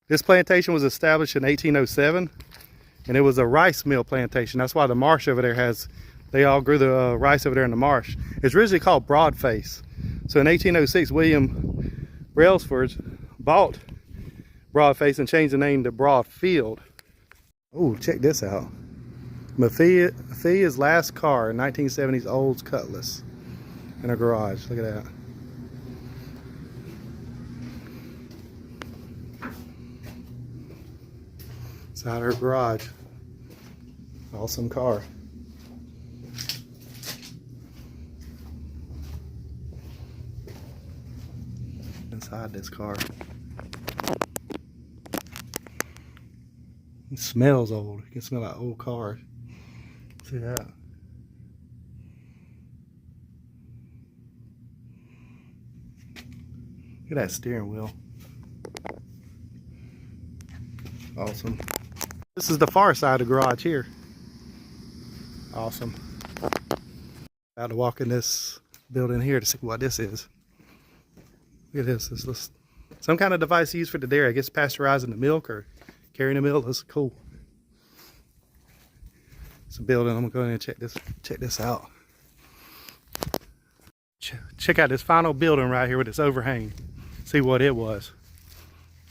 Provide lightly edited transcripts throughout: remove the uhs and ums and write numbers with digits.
This plantation was established in 1807, and it was a rice mill plantation. That's why the marsh over there they all grew the rice over there in the marsh. It's originally called Broadface. So in 1806, William Brailsford bought Broadface and changed the name to Broadfield. Oh, check this out. Mephia's last car, 1970s Olds Cutlass in a garage. Look at that. Inside her garage. Awesome car. Inside this car. It smells old. You can smell like old cars. See that? Look at that steering wheel. Awesome. This is the far side of the garage here. Awesome. About to walk in this building here to see what this is. Look at this. This is some kind of device used for the dairy. I guess pasteurizing the milk or carrying the milk. That's cool. It's a building. I'm gonna go in and check this out. Check out this final building right here with this overhang. See what it was.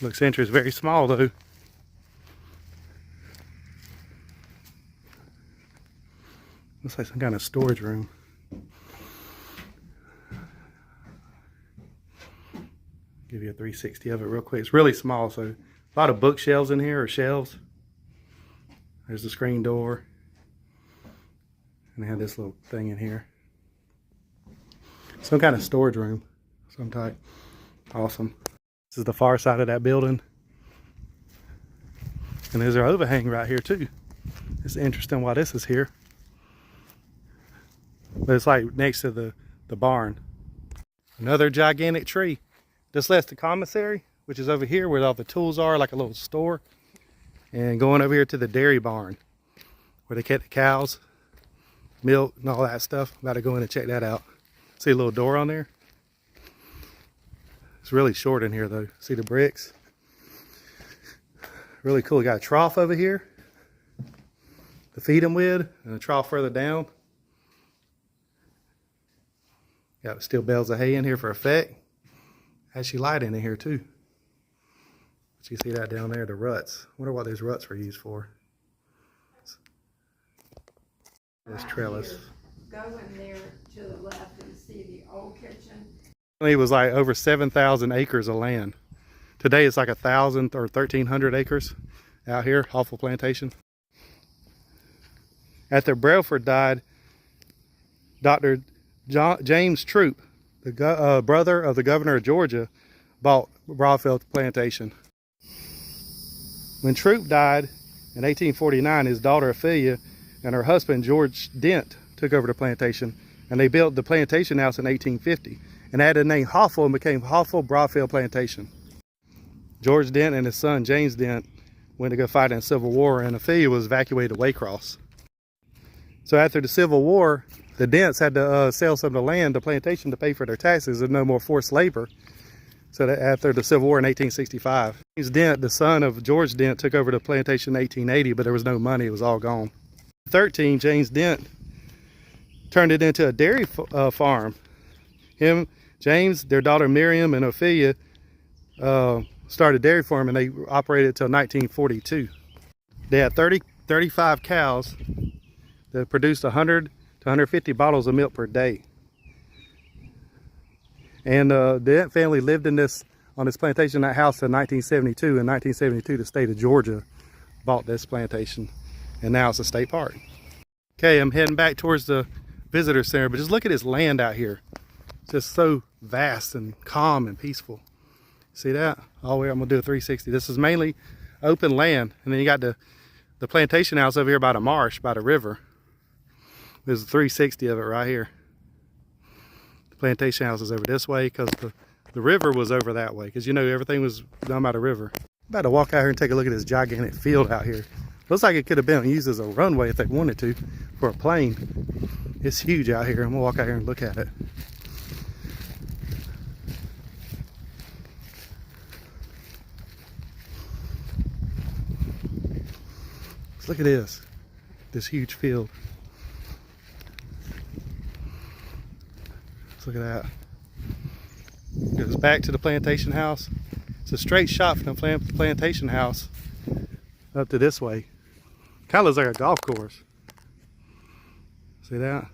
Looks interesting. Very small though. Looks like some kind of storage room. Give you a 360 of it real quick. It's really small, so a lot of bookshelves in here, or shelves. There's the screen door. And they have this little thing in here. Some kind of storage room, some type. Awesome. This is the far side of that building. And there's our overhang right here too. It's interesting why this is here. But it's like next to the barn. Another gigantic tree. This left the commissary, which is over here where all the tools are, like a little store. And going over here to the dairy barn, where they kept the cows, milk, and all that stuff. I'm about to go in and check that out. See a little door on there? It's really short in here though. See the bricks? Really cool. Got a trough over here to feed them with, and a trough further down. Got steel bales of hay in here for effect. Actually lighting in here too. But you see that down there, the ruts. Wonder what those ruts were used for. This trellis. Go in there to the left and see the old kitchen. It was like over 7,000 acres of land. Today it's like 1,000 or 1,300 acres out here off of Plantation. After Brailsford died, Dr. James Troop, the brother of the governor of Georgia, bought Broadfield Plantation. When Troop died in 1849, his daughter Ophelia and her husband George Dent took over the plantation, and they built the plantation house in 1850 and added the name Hoffel and became Hoffel Broadfield Plantation. George Dent and his son James Dent went to go fight in the Civil War, and Ophelia was evacuated to Waycross. So after the Civil War, the Dents had to sell some of the land, the plantation, to pay for their taxes and no more forced labor. So that after the Civil War in 1865, James Dent, the son of George Dent, took over the plantation in 1880, but there was no money, it was all gone. 13, James Dent turned it into a dairy farm. Him, James, their daughter Miriam, and Ophelia started a dairy farm, and they operated until 1942. They had 35 cows that produced 100 to 150 bottles of milk per day. And the Dent family lived on this plantation, that house, in 1972. In 1972, the state of Georgia bought this plantation, and now it's a state park. Okay, I'm heading back towards the visitor center, but just look at this land out here. It's just so vast and calm and peaceful. See that? All the way, I'm gonna do a 360. This is mainly open land, and then you got the plantation house over here by the marsh, by the river. There's a 360 of it right here. The plantation house is over this way because the river was over that way, because you know everything was done by the river. I'm about to walk out here and take a look at this gigantic field out here. Looks like it could have been used as a runway if they wanted to for a plane. It's huge out here. I'm gonna walk out here and look at it. So look at this huge field. Let's look at that. Goes back to the plantation house. It's a straight shot from the plantation house up to this way. Kind of looks like a golf course. See that?